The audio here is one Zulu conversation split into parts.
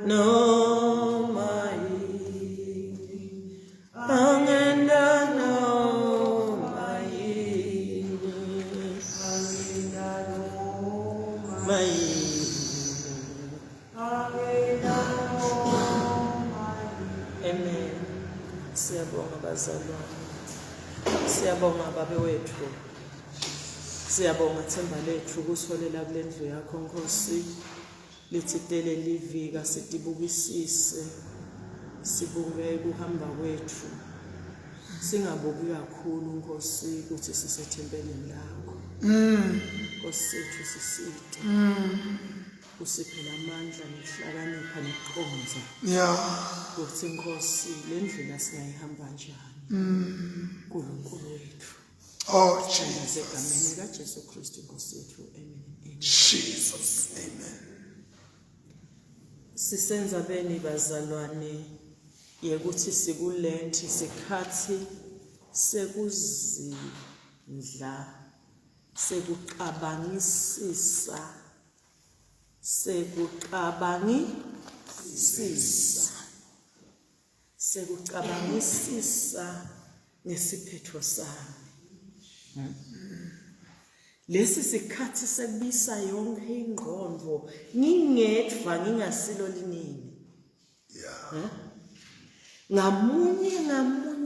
noma yini, angenda noma yini, angenda noma yini, angenda noma yini. Amen. Siyabonga bazalwane, siyabonga babe wethu, siyabonga themba lethu kusolela kule ndlu yakho Nkosi. Lithi tele livika sitibukisise, sibuke ukuhamba kwethu, singabuki kakhulu Nkosi ukuthi sisethempelini lakho. Nkosi sethu sisite, usiphe lamandla nehlakanipha neqonza ukuthi Nkosi le ndlela singayihamba njani uNkulunkulu wethu. Oh Jesus. Egameni kaJesu Kristu Nkosi yethu. Amen. Jesus. Amen. Sisenza beni bazalwane yekuthi sikulenti sikhathi sekuzindla, sekucabangisisa nesiphetho sami. Lesi sikhathi sekubisa yonke ingqondo ngingedva ngingasilo linini.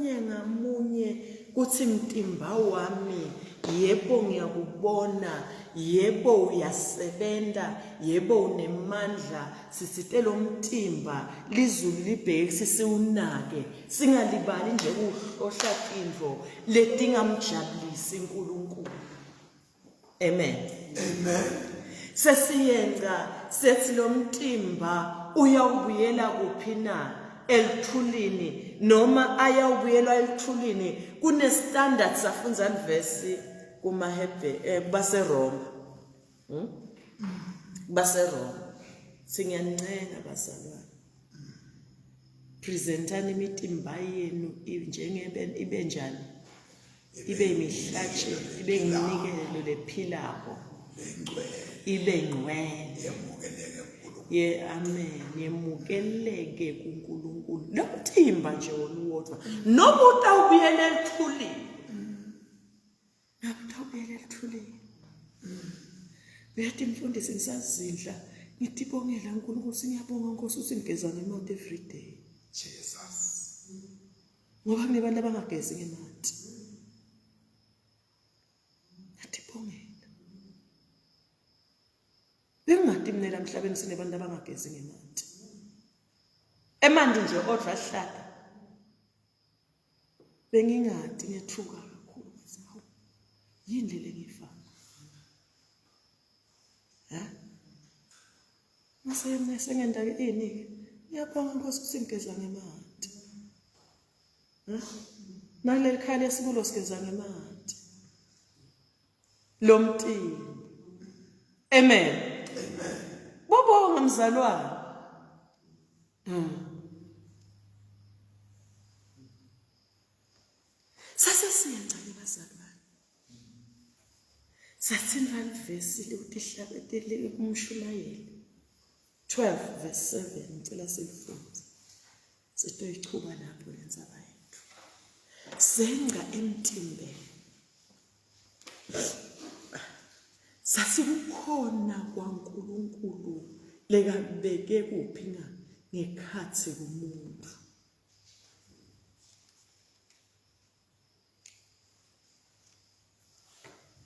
Ngamunye kuthi mtimba wami yebo ngiyakubona, yebo uyasebenza, yebo unemandla. Sisitelo mtimba lizulu libheke sisiunake, singalibali nje ohlatindlo letingamjabulisi uNkulunkulu. Amen. Amen. Sesiyenza sethi lo mtimba uyawubuyela kuphi na? Elithulini noma ayawubuyela elithulini. Kune standard safunza verse kumahebe baseRoma. BaseRoma. Singiyancenga bazalwane. Presentani imitimba yenu njengebe ibe njani? Ibe imihlatshe, ibe iminikelo lephilako, ibe ngcwele. Amen. Yemukeleke kuNkulunkulu. Lo mtimba nje oluwodwa noma utawubuyela elithulini. Bethi mfundisi ngisazidla ngitibongela uNkulunkulu, singiyabonga Nkosi usingeza ngemati every day. Jesus. Ngoba kunebantu abangagezi ngemati. Bengingadi mina emhlabeni sinebantu abangagezi ngemati. Emandi nje odwa hlala. Bengingadi ngiyethuka kakhulu. Yini le ngifaka? Mase ngenda ini ke? Ngiyabonga Nkosi usingeza ngemati. Naleli khaya lesikulo sigeza ngemati. Lo mtimba. Amen. Bobonga mzalwane. Sase siyancane bazalwane. Sathina verse lokuthi kumshumayeli 12 verse 7 ngicela sifunze. Sitoyichuba lapho lenzaba yethu. Senga emtimbeni. Sasikukhona kwaNkulunkulu lekabeke kuphi na ngekhathi kumuntu.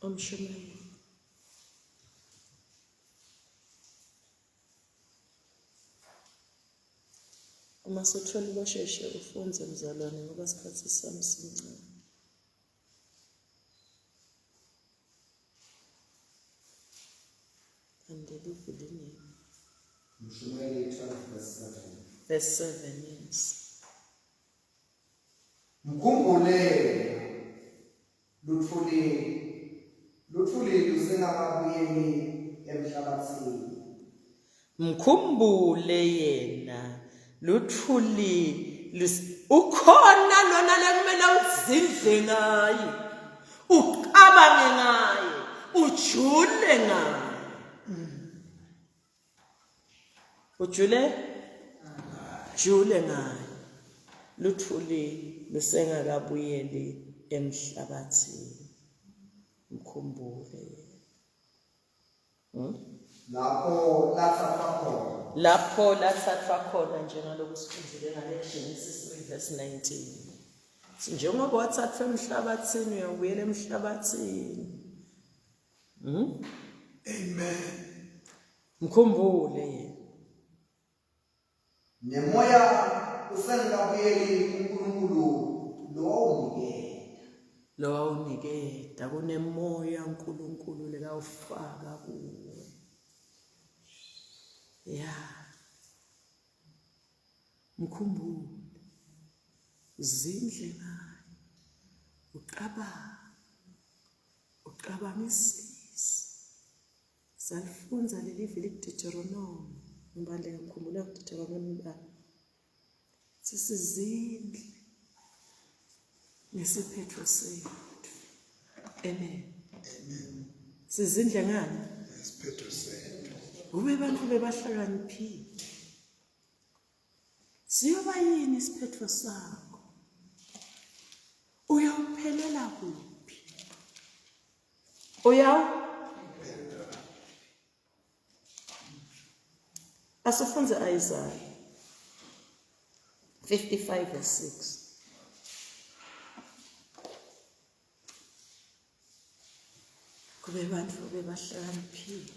Umshumayeli uma sothola ubasheshe ufunze mzalwane ngoba isikhathi sami sincane. Mshumayeli 12 verse 7, yes. Mkhumbule luthuli lusengababuyeli emhlabathini. Mkhumbule yena luthuli ukhona lona lekumele uzindle ngaye, uqabange ngaye, ujule ngaye. Ujule jule ngayo luthuli lusengakabuyeli emhlabathini mkhumbule lapho lathathwa khona njengaloku sifundile ngale Genesis 3:19 njengoba wathathwa emhlabathini uyabuyela emhlabathini Amen. mkhumbule nemoya usengakabuyeli uNkulunkulu lo awunikeda kunemoya uNkulunkulu lekawufaka kuwe mkhumbule zindle ngayo uqabangisise salifunza leli vili Deuteronomy ngibale ngikhumbula Deuteronomy sisizindle nesiphetho sethu amen sizindle ngani Isiphetho sethu. ube bantu bebahlakaniphile siyoba yini isiphetho sakho uyawuphelela kuphi asifunze Isaiah 55:6 kube bantu bebahlakaniphile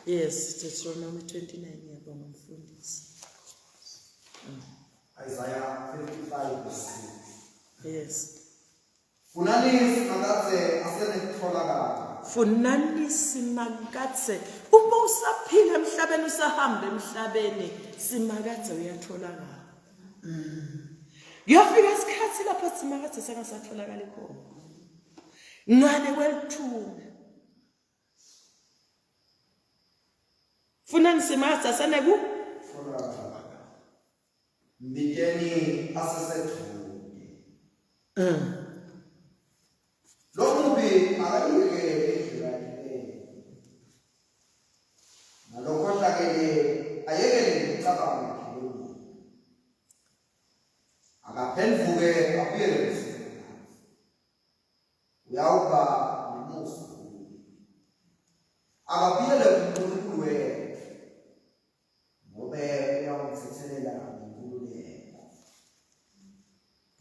yes Deuteronomy 29 yabonga mfundisi Isaiah 55:6 yes funani sinakatse asenekutholakala funani simakatse uma usaphila emhlabeni usahamba emhlabeni simakatse uyatholakala yafika isikhathi lapho simakatse sengasatholakala khona ngale kwelithuna funani simakatse aseneku mbikeni asesethuke lo mubi akayekele indlela yakhe nalokhohlakele ayekele ukucabanga ngakhe akaphenduke abuyele emsebenzini uyawuba nemusa akabuyele kuNkulunkulu wethu ngoba uyawumthethelela ngenkululeko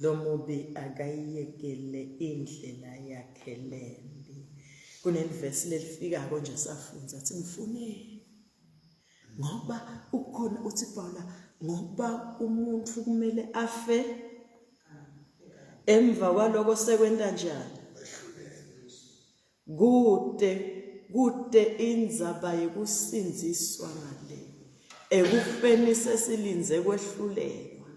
lo mubi akayiyekele indlela yakhe lembi kunelivesi lelifikayo nje safunza athi mfuneni ngoba ukhona uthi Paula ngoba umuntu kumele afe emva kwaloko sekwenta njani kude indzaba yokusindziswa ngale ekufeni sesilinze kwehlulelwa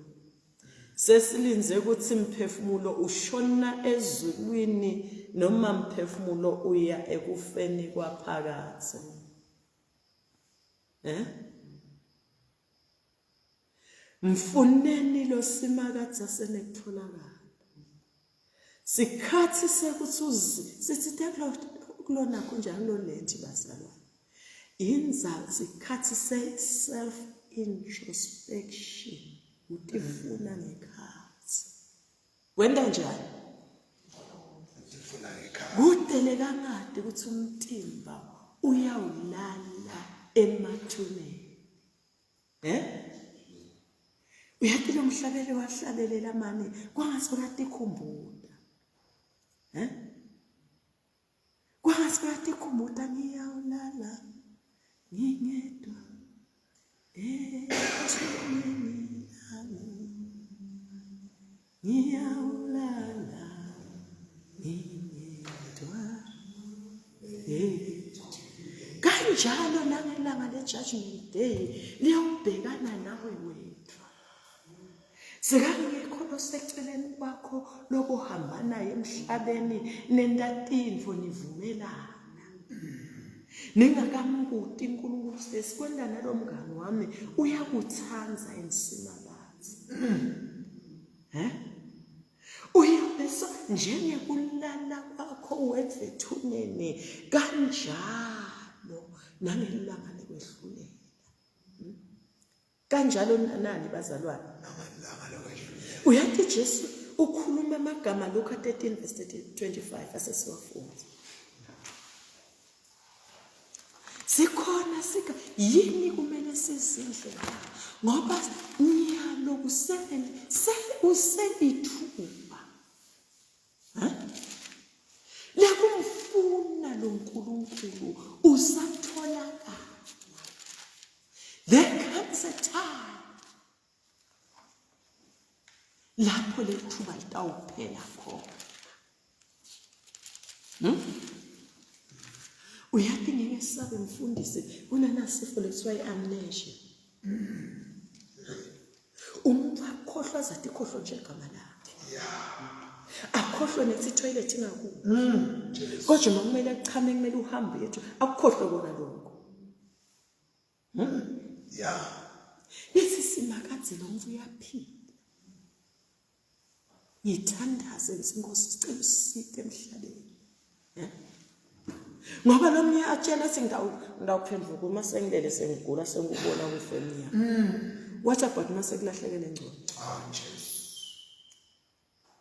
sesilinze ukuthi mphefumulo ushona ezulwini noma mphefumulo uya ekufeni kwaphakathe mfuneni lo simakathe asenekutholakala sikhathi sekuthi sithi kulona kunjani lo lenti bazalwane inza sikhathi self introspection utifuna ngekhathi wenda njani kudele kangade ukuthi umtimba uyawulala emathuneni uyathi lo mhlabele wahlabelela manje kwangathi uyatikhumbula kwangathi uyatikhumbula ngiyawulala ngingedwa ethuneni ngiyawulala ngingedwa kanjalo nangelanga le-judgment day liyawubhekana nawe wethu sikangekho loseceleni kwakho lokuhamba naye emhlabeni nentatimvo nivumelana ningakambuti uNkulunkulu sesikwenda nalo mngani wami uyakuthanza emsimakazi uyabeso njengekulala kwakho wethuneni kanjalo njalo nangelanga lekwehlulela. Kanjalo nani bazalwane? Uyathi Jesu ukhuluma amagama Luka 13 verse 25 asesiwafunda. Sikhona sika yini kumele sizindle ngoba nyalo uselithuba. Lekumfuna lo nkulunkulu usatholakala. There comes a time lapho lethuba litawuphela khona. Uyathi ngeke sabe mfundisi kunanasifo leswa i-amnesia. Umuntu akhohlwa zathi khohlwa nje igama lakhe. Akhohlwe nethi toilet ingakubo. Kodwa uma kumele achame kumele uhambe yethu akukhohlwe kona lokho. Yesu simakadze lo muntu uyaphila. Ngithandaze inkosi sicela usite emhlabeni. Ngoba lo mnye atshela singidawuphendvuka uma sengilele sengigula sengubona kwifoni yami. What about uma sekulahlekele engcono?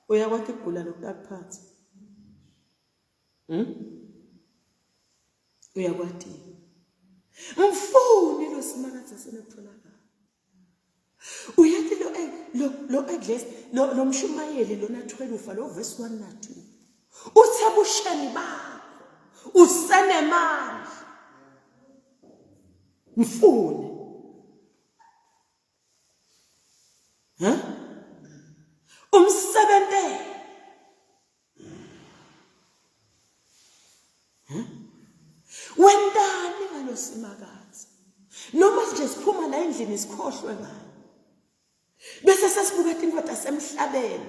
Uyakwathi ukugula lokuphatha. Uyakwathi. Mfuni lo simakadze senetholakala. Uyathi lo Egles lo mshumayeli lona 12 lo verse 1 na 2. Uthabushani bakho usenemali. Mfuni. Umsebente. Wendani ngalosimakazi. Noma nje siphuma la endlini isikhohlwe ngayo. Bese sasibuka indoda semhlabeni.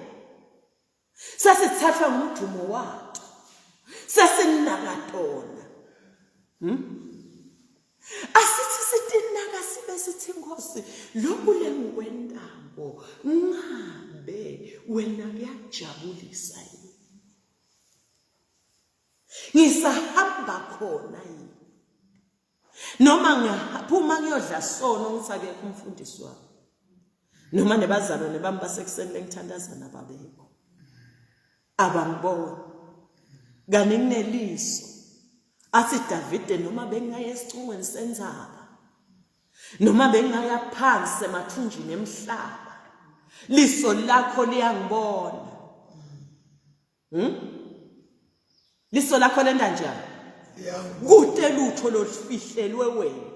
Sasithathwa ngumdumo wathi. Sasinakatona. Asithi sitinaka sibe sithi Nkosi lokhu lengwentambo ngabe wena kuyajabulisa yini. Ngisahamba khona yini. Noma ngiyaphuma ngiyodla sono ngithi akekho umfundisi wami. Noma nebazalwane bami basekuseni lengithandazana babekho. Abangibona. Kani ngineliso. Athi Davide noma bengaya esicungweni senzaba. Noma bengaya phansi emathunjini emhlaba. Liso lakho liyangibona. Liso lakho lenda njani? Kude lutho lolufihlelwe wena.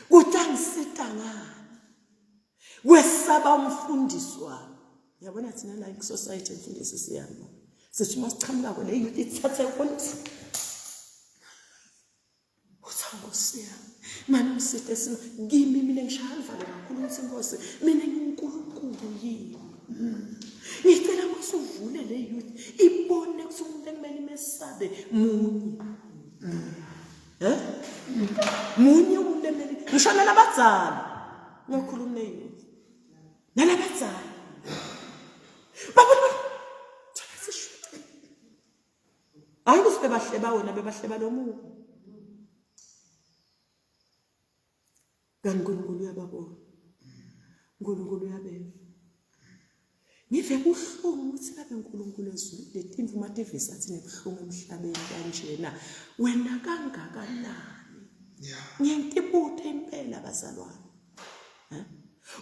Kutangisita ngani? Kwesaba umfundisi wami. Yabona thina la society mfundisi siyama. Sithi masichamuka kule youth ithathe konke. Uthangosiya. Manje usithe ngimi mina ngishaya ivalo kakhulu ukuthi Nkosi mina nginkulunkulu yini. Ngicela ukuthi uvule le youth ibone ukuthi umuntu ekumele imesabe munye. Munye umuntu emele ngishona nabadzala. Ngikhuluma neyouth. Nalabadzala. Hayi ukuthi bebahleba wena bebahleba lo muntu. Kankulunkulu uyababona. Unkulunkulu uyabeva. Ngive kuhlungu ukuthi ngabe uNkulunkulu ezulu letimvu mativisa athi nebuhlungu emhlabeni kanjena. Wena kangakanani? Ngiyentibuthe impela bazalwane.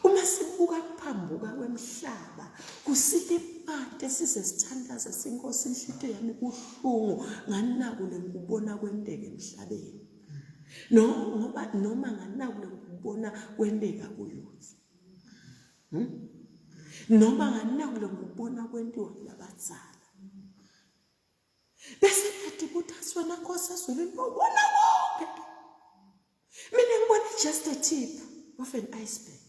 Uma sibuka kuphambuka kwemhlaba kusile impande size sithandaza sinkosi inhlito yami kuhlungu nganakule ngubona kwendeke emhlabeni. Noma nganakule ngubona kwendeka kuyouth. Noma nganakule ngubona kwentiwa labadzala. Bese ngiyadibutha wena Nkosi ezulu ngibona konke. Mina ngibona just a tip of an iceberg.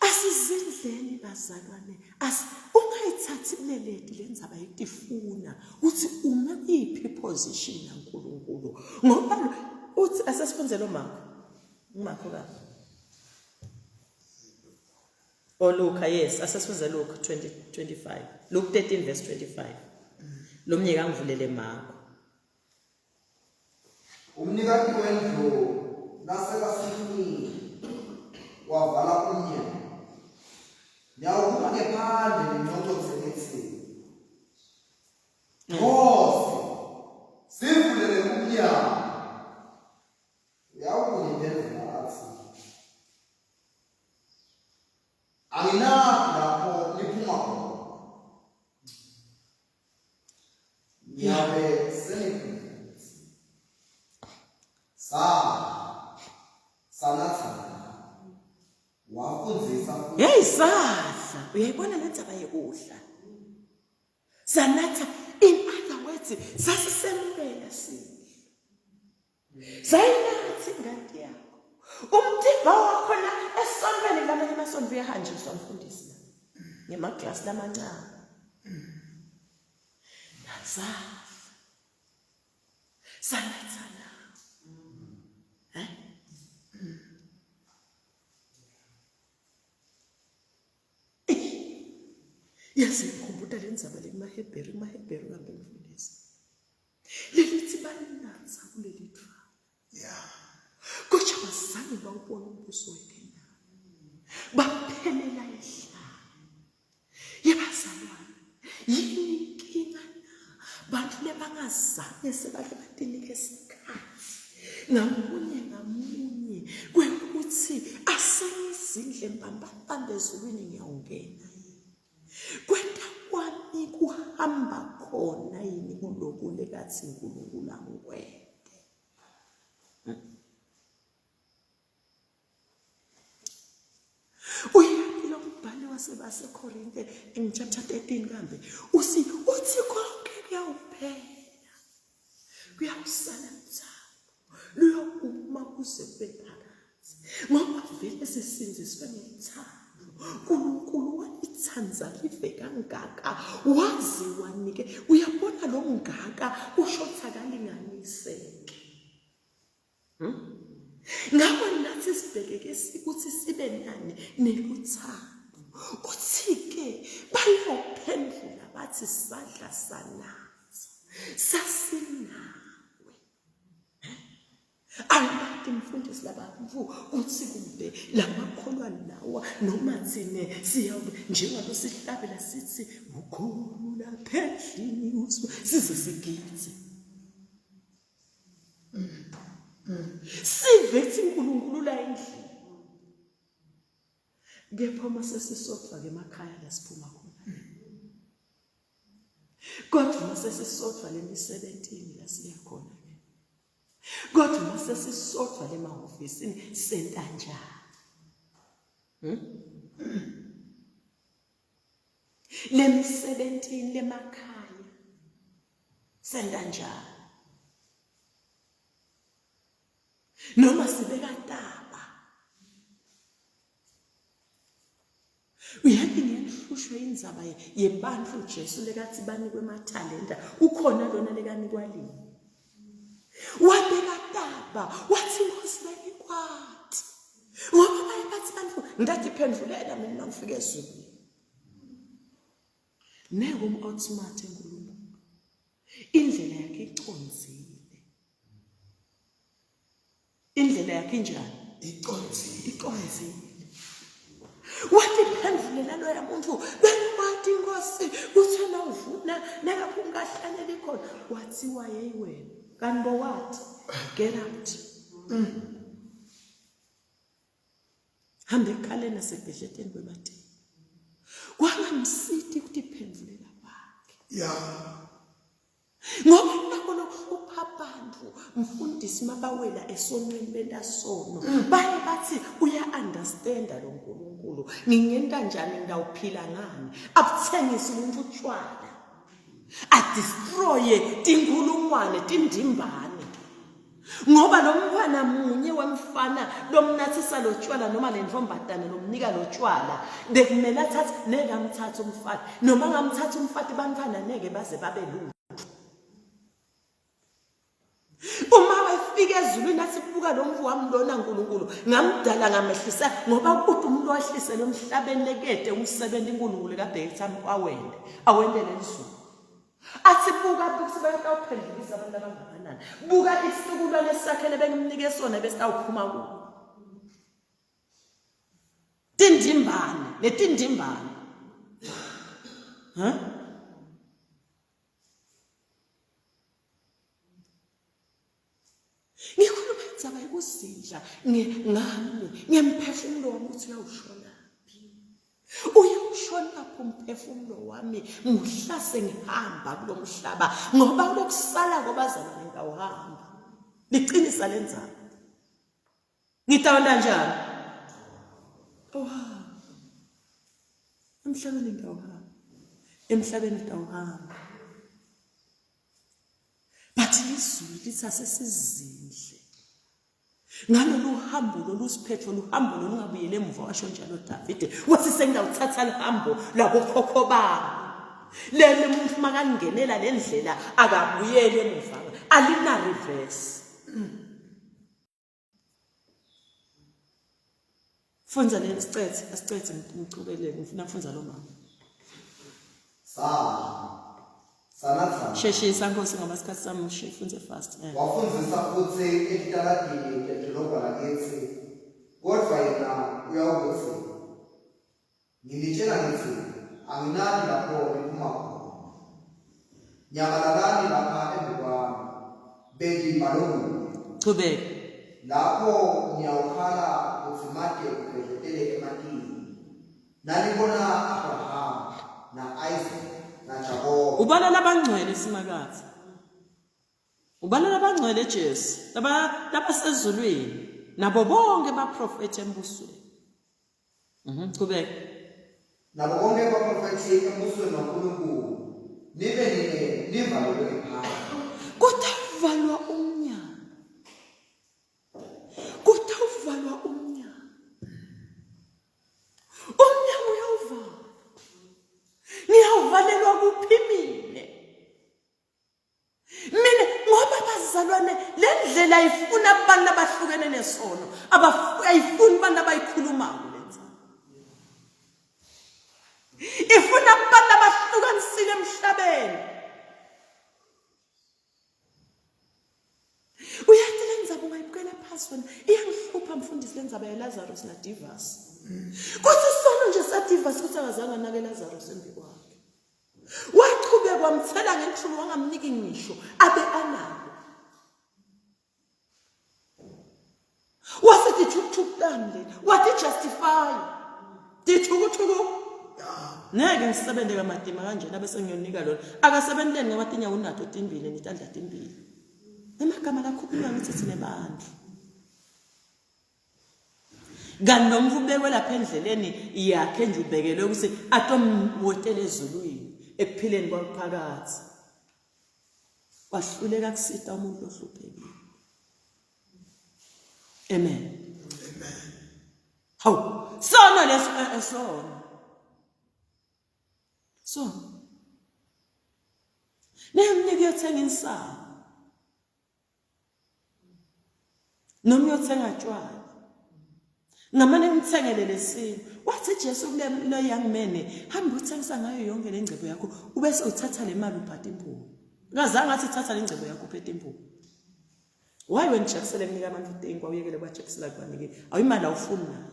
Asizindleni bazalwane ungayithathi leleti lenzaba yitifuna uthi uma iphi position yaNkulunkulu ngoba uthi asesifunzelo makho ka Or Luke, yes, asesifunze Luke 20:25. Luke 13 verse 25. Lo mnyeka angivulele Marko. Umnikati wendlu nasekafini wavala umnyango. Nyawuphuma ngephandle nengxoxo kusebenzini. Mose, sivulele umnyango. Uyawukuniphendula athi. Anginazi lapho liphuma khona. Ngiyabe sengikhulumile. Sanathana. Wafundzisa futhi. Hey sadla, uyayibona le ndzaba yekudla. Sanatha, in other words, sasisemukela sidle. Sayinathi ingadi yakho. Umthimba wakho la esontweni lamanye amasonto uyahanjiswa mfundisi la. Ngemaglasi lamancane. Nazadla. Sanathana. Yazi ngikhumbula le ndzaba le maHebheru kambe mfundisi. Lelithi balinatsa kuleli thwa. Yeah. Kodwa bazange bawubona umbuso weKenya. Baphelela ehlala. Yebazalwane, yini inkinga na? Bantu lebangazange sebake batinike isikhathi. Ngamunye kwekuthi asengizindle mbamba ezulwini ngiyawungena. Kwenta kwami kuhamba khona yini kuloku lekathi uNkulunkulu angikwende. Uyaphi umbhalo waseKorinte in chapter 13 kambe uthi konke kuyawuphela. Kuyawusala mthamo. Luyokuma kuze bephakathi. Ngoba vele sisinziswe ngethando. uNkulunkulu walithanda live kangaka wazi wanike. Uyabona lo mngaka ushotha kalinganiseke. Ngakho nathi sibhekeke ukuthi sibe nani neluthando. Uthi-ke bayophendula bathi sadla sanatha sasinawe. Angathi mfundisi labantu uthi kumbe lamakholwa lawa noma thine siyabe njengalo sihlabela sithi ukhulula phezini uswe size sigithe. Sivethi uNkulunkulu la endlini. Kepha mase sisodwa ke emakhaya la siphuma khona. Kodwa mase sisodwa lemisebenzini la siya khona. Kodwa mase sisodwa lemahofisini senta njani? Lemisebenzini lemakhaya senta njani? Noma sibeka taba. Uyabi ngiyahlushwa indzaba yebandlu Jesu lekathi banikwe emathalenta. Ukhona lona lekanikwa lini. Wabeka taba, wathi ngosibeki kwathi. Ngoba bathi bantu ngathi phendvulela mina ngifike ezweni. Neke umautomate eNkulunkulu. Indlela yakhe iconzile. Indlela yakhe njani? Iconzile. Wathi phendvulela lo yamuntu benwathi Nkosi uthena uvuna nalapho ungahlanyela khona wathiwa yeyiwena kanbo wathi get out. Hambe ekhaleni nasebhedleteni kwematini. Kwangamsiti ukuthi phendvulela bakhe. Yeah. Ngoba nakho lokupha abantu mfundisi mabawela esonweni bentasono baye bathi uya understand lo nkulunkulu ngingenta njani ngawuphila ngani akuthengisa umuntu utshwala adestroye tinkulungwane tindimbane ngoba lo mntwana munye wemfana lomnathisa lo tshwala noma le ntombatana lomnika lo tshwala bekumele athathe nekamthatha umfati noma ngamthatha umfati bantwana neke baze babe lu. Uma wefike ezulwini asibuka lo mvu wami lona uNkulunkulu ngamdala ngamehlisa ngoba ukuthi umuntu wahlisele emhlabeni lekede umsebenzi uNkulunkulu kaBhekthami awendele izulu asibuka kusebeka uphendulisa abantu abangakanani buka isizukulwane sakhele benimnike sona bese awuphuma kuwo tindimbane netindimbane ngikhuluma indzaba yokuzidla ngami ngemphefumulo wami uthi uyawushona umphefumulo wami ngihlase ngihamba kulo mhlaba ngoba lokusala kwabazalwane ngawuhamba liqinisa lenzaba ngitawona njani emhlabeni ngitawuhamba bathi izulu lisasesizindle ngalolu hambo lolusiphetho luhambo lolungabuyele emuva washo njalo Davide wathi sengawuthatha lihambo labokhokho bami leli muntu makangenela lendlela akabuyele emuva alina reverse funza le sicethe ngicubelele ngifuna kufunza lo mama Sanatha. Sheshisa Nkosi ngabasikhathi sami funze fast. Wafundzisa futhi ekitaladini ledolobha lakithi. Kodwa yena uyawukuthi ngilitshela ngithi anginani lapho liphuma khona. Nyabalalani lapha emva kwami. Bedima lokude. Qhubeka. Lapho ngiyawukhala ukuthi made ubhedletele ematini. Nalibona Abraham na Isaac na Jacob. Ubala labangcwele simakathe. Ubala labangcwele Jesu. Labasezulwini nabo bonke abaprofeti embusweni. Qhubeka. Nabo bonke abaprofeti embusweni kaNkulunkulu nibe nivalelwe ephakathi. Kuthavalwa umnyango. Kuthavalwa umnyango. Umnyango uyawuvala. Ngiyawuvalelwa kuphi mina? Mina ngoba bazalwane le ndlela ifuna abantu abahlukene nesono, ayifuni abantu abayikhulumayo lenza. Ifuna abantu abahlukanisile emhlabeni. Uyathi lenza ungayibukela phansi wena iyangihlupha mfundisi lenzaba yaLazarus naDivas. Kuthi sono nje saDivas kuthi akazange anake Lazarus embi kwakhe. Waqhubeka kwamthela ngenhlungu wangamniki ngisho abe anabo. Wasithi thukthuk kamle, wathi justify. Dithukuthuku. Ngeke ngisebenze kamadima kanjena bese ngiyonika lona. Akasebenzeni ngamatinya unato timbili nitandla timbili. Emagama lakhuphuka ngithi sine bandla. Ganomvu ubekwe lapha endleleni yakhe nje ubekelwe ukuthi atomwotele ezulwini ekuphileni kwaphakathi. Wahluleka kusita umuntu ohluphekile. Amen. Amen. Hawu, sona leso sona. Sona. Nemnike yothenga insana. Noma uyothenga tshwala. Ngamane ngithengele lesimo. Wathi Jesu kule young man, hamba uthengisa ngayo yonke le ngcebo yakho, ubese uthatha le mali uphatha impuku. Ngazange athi thatha le ngcebo yakho uphethe impuku. Why when Jackson emnika abantu uThengwa uyekele kwa Jackson akwanike? Awuyimali awufuni na.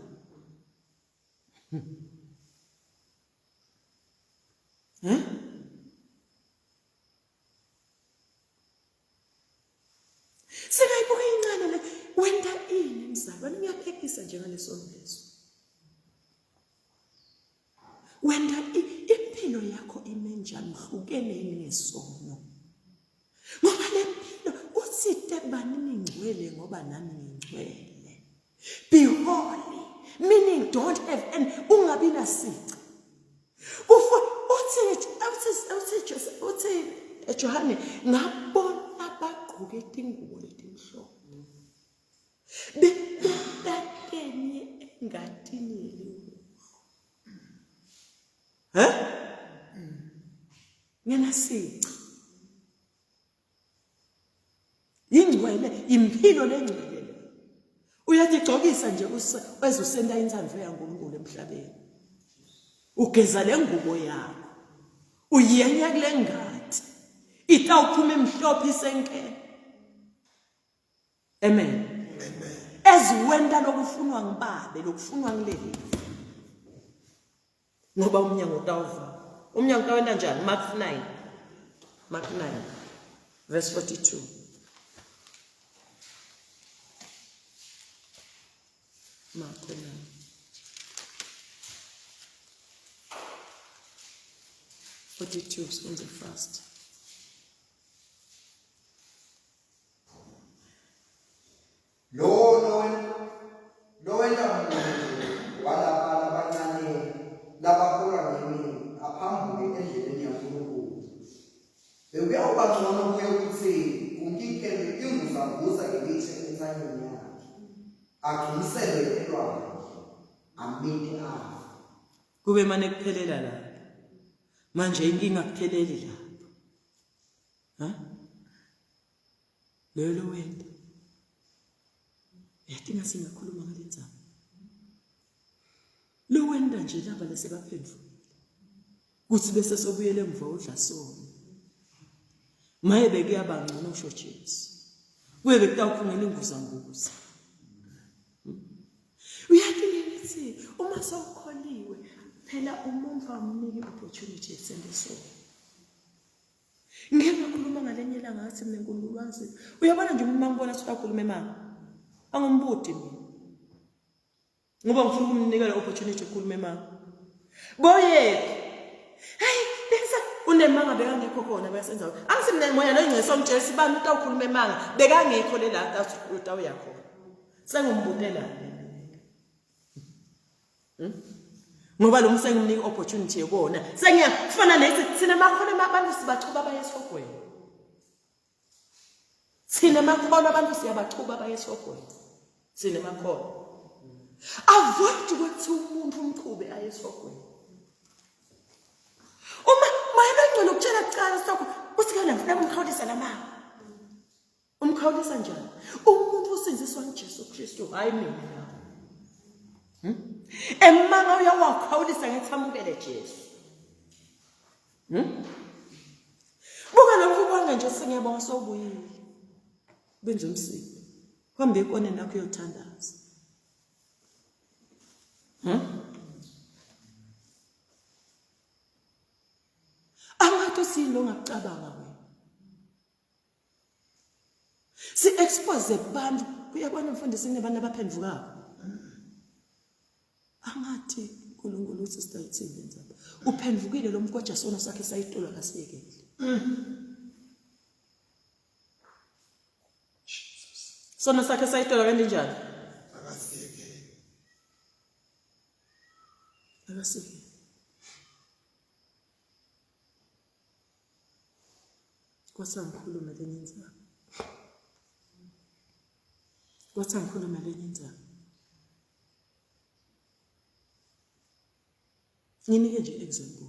Sikayibuka incane le wenda ini mzalwane ngiyaphekisa njengaleso leso. Wenda impilo yakho imenjani hlukene nesono. Ngoba le mpilo utsite banini ngcwele ngoba nami ngingcwele. Be holy, meaning don't have any ungabi nasici. Uthi Johane ngabona bagqoke ingubo letimhlophe. Bebakenye engatini ngena sici. Ingcwele impilo lengcwele. Uyatigcokisa nje weze usenda intando yaNkulunkulu emhlabeni. Ugeza lengubo yakho. Uyenya kule ngadi. Itawuphuma emhlophe isenke. Amen. Eziwenda lokufunwa ngibabe lokufunwa ngileli. Ngoba umnyango utawuva. Umnyango utawenda njani? Mark 9. Mark 9 verse 42. Mark 9. On the first. Lo wenda wala abancane labakholwa ngimi aphambuke endleleni yaNkulunkulu. Bekuyawubangcono kuye ukuthi unkikhele inguzanguza ngelithe ensanyeni yakhe. Agculiselwe elwandle aminde afa. Kube manje kuphelela la. Manje inkinga kupheleli lapho. Lelo wenda. Yadinga singakhuluma ngale ndzaba. Lo wenda nje laba lesebaphendula. Kuthi bese sobuyele emva udla sona. Maye bekuyabangcono usho Jesu. Kuye bekutawuphungela inguzanguza. Uyadinga ukuthi uma sawukholiwe phela umuntu amnike opportunity esendeso. Ngeke ngikhuluma ngalenye ilanga ngathi mina nkulunkulu wazi. Uyabona nje uma ngibona ukuthi ukhuluma emanga. Angimbudi mina. Ngoba ngifuna ukumnika le opportunity ukukhuluma emanga. Boyephi? Hey, bese unemanga bekangekho khona bayasenza. Angithi mina moya noyingceso ngitshela sibani utawukhuluma emanga bekangekho le la utawuya khona. Sengimbudela. Ngoba lo msengimnika opportunity yekona. Sengiyafana nethi sina makhono abantu sibachuba abayesogwini. Sina makhono abantu siyabachuba abayesogwini. Sina makhono. Avoid ukuthi umuntu umchube ayesogwini. Uma mayelengcela ukutshela kuqala sakho usikela mfana umkhawulisa lamanga. Umkhawulisa njani? Umuntu usinziswa nguJesu Kristu hayi mina. Emanga uyawakhawulisa ngethamukele Jesu. Buka lokho kwanga nje singiyabonga sobuyile. Benze umsiko. Hambe ikone nakho uyothandaza. Angathi silo ngacabanga wena. Si expose abantu uyabona mfundisi kunabantu abaphendvukayo. Angathi uNkulunkulu uthi sitayithini nzaba. Uphendvukile lo mkoja sona sakhe sayitolwa kasiyekele. Sona sakhe sayitolwa kanti njani? Akasiyekele. Akasiyekele. Kwasangikhuluma lenye indzaba. Kwasangikhuluma lenye indzaba. Nginike nje example.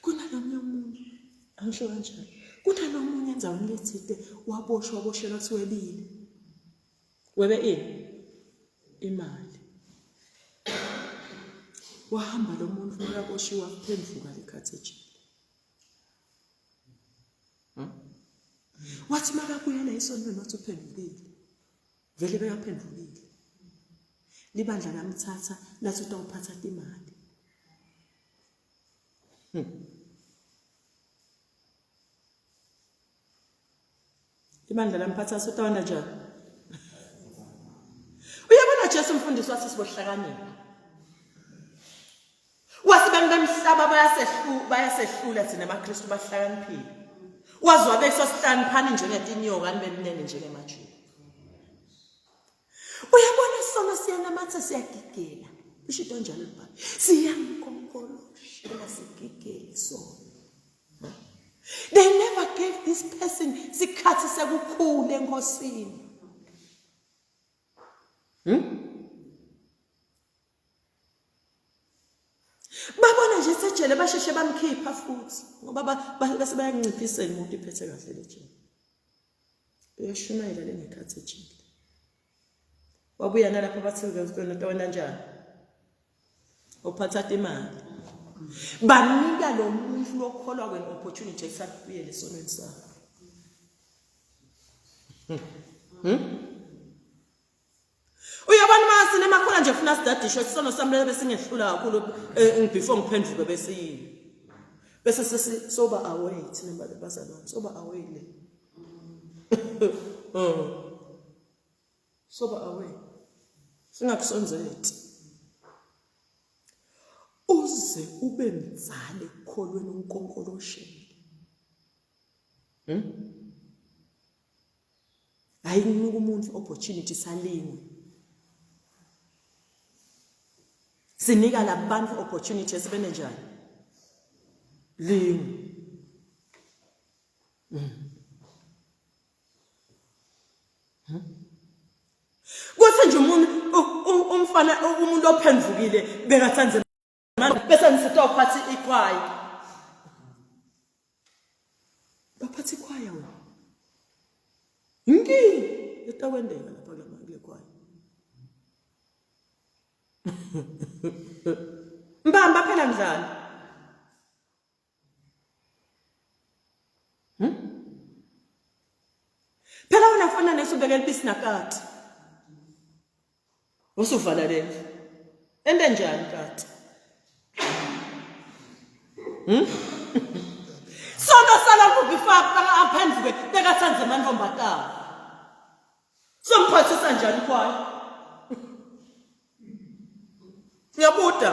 Kunalomunye umuntu angisho kanjani. Kunalomunye enzaweni lethide waboshelwa siwebile. Webe imali. Wahamba lo muntu uyaboshiwa kuphendvuka lekhathi ejele. Wathi makabuyela esontweni wathi uphendukile. Vele bekaphendukile. Libandla lamthatha lathi utawuphatha imali. Ibandla lamphatha utawanda njani? Uyabona Jesu mfundisi wathi sibohlakanipha. Wasibantu bemhlaba bayasehlula thina amaKristu bahlakaniphile. Wazwa besosihlaniphani njengetinyoka anibemnene njengemajini. Uyabona sona siyanamatha siyagigela. Bisho into njalo libhala. Siyankonkoloshela sigigele sona. They never gave this person sikhathi sekukhule enkosini. babona nje sejele basheshe bamkhipha futhi ngoba base bayanciphisela umuntu iphethe kahle lejele uyashumayela lengekhathi ejele wabuya nalapha bathi ngento wena njani uphatha imali banika lo muntu lokholwa kwen opportunity ekusabuyele esonweni sakhe uyabona mase nemakhona nje ufuna sidadisho sisono sami bese ngehlula kakhulu before ngiphenduke bese yini bese soba away thina bazalwane soba away le soba away singakusonzeti uze ube mzali ekukholweni unkonkolosheni ayinika umuntu opportunity salingwe sinika labantu opportunity esibene njani lingwe kuthi nje umuntu ophendvukile bekathanze bese ngisitwa uphathi ikhwaya baphathi ikhwaya wena inkingi etakwendeka lapha kule khwaya mbamba phela mdlali phela wena fana nesubekela ibisi nakati usuvala leli ende njani kati Sono sala kubifaka aphendvuke bekathanze mantombatana somphathisa njani kwayo uyabuda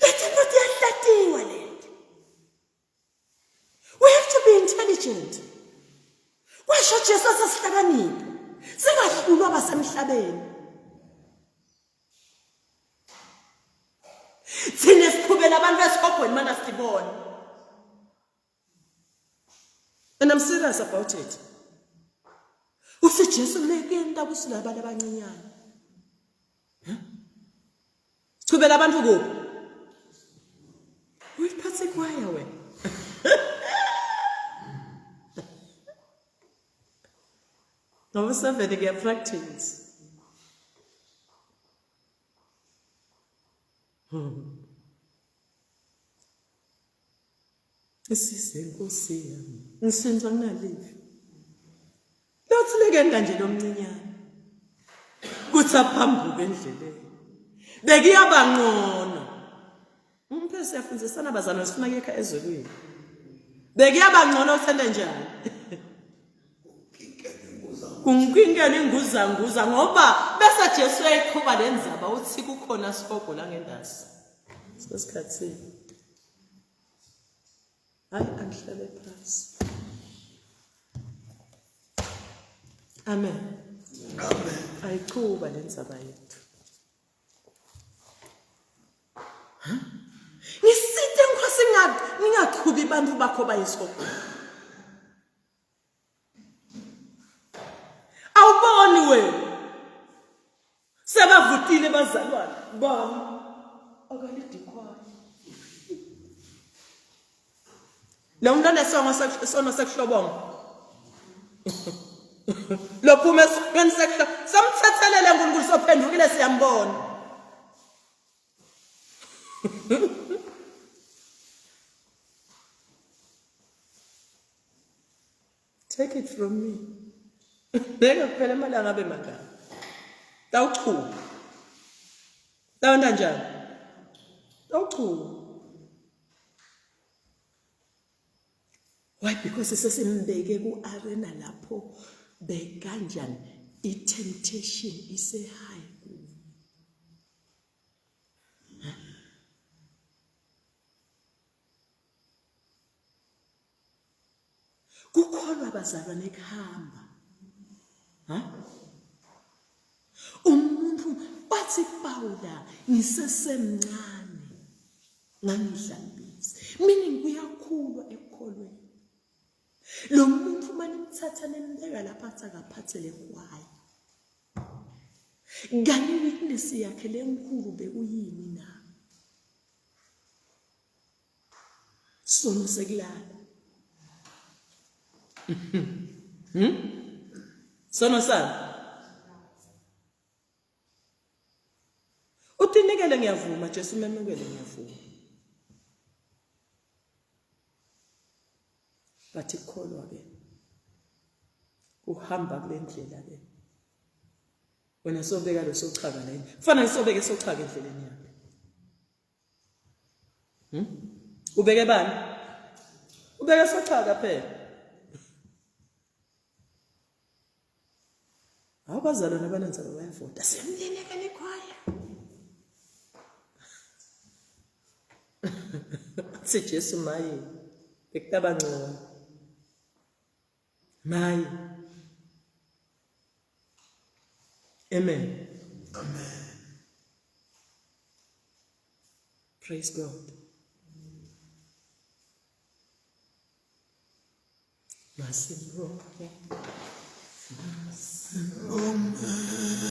lethe not yahlatiwe lento we have to be intelligent washo Jesus asihlakaniphe singahlulwa basemhlabeni thina siqhubela abantu besihogweni mana sibona and I'm serious about it uthi Jesu lekenda kusila abantu abancinyane siqhubela abantu kuphi uyiphathe kwaya wena ngoba savele kuyapractice Nkosi yami ngisenza nginalive lothi lekenda nje lomncinyane kuthi aphambuke endleleni bekuyabangcono umphese yafundzisana bazana sifuna kuyekha ezweni bekuyabangcono uthende njani kunginkengela inguzanguza ngoba bese Jesu eyiqhuba lenzaba uthi kukhona sihogo la ngendasi sesikhathini hayi angihlale phansi amen ayiqhuba lenzaba yethu ngisithe nkosi ngingaqhubi abantu bakho bayisihogo awuboni wena sebavutile bazalwane bani akalidikwayo lo mntwana sono sekuhlobonga lo phume ngani sekuhlo samthathelele uNkulunkulu sophendukile siyambona take it from me Nega kuphela amalanga abe mangaka. Tawuchuba. Tawona njani? Tawuchuba. Why? Because sesimbeke ku-arena lapho bekanjani i-temptation ise high. Kukholwa abazalwane ekuhamba. Umuntu bathi Pawula ngisesemncane ngangidlambisa. Meaning kuyakhulwa ekukholweni. Lo muntu manimthatha nembeka lapha akaphathele kwaye. Kanti weakness yakhe lenkulu bekuyini na? Sono sekulala. Sono sami. Utinekele ngiyavuma, Jesu memukele ngiyavuma. Bathi kukholwa ke. Uhamba kule ndlela ke. Wena sobeka lo sochaka la. Kufanele sobeke sochaka endleleni yakhe. Ubeke bani? Ubeke sochaka phela. Abazalwane abanenzalo bayavota. Semlineke nekhwaya. Athi Jesu maye. Bekutaba ngcono. Maye. Amen. Amen. Praise God. Masimroke.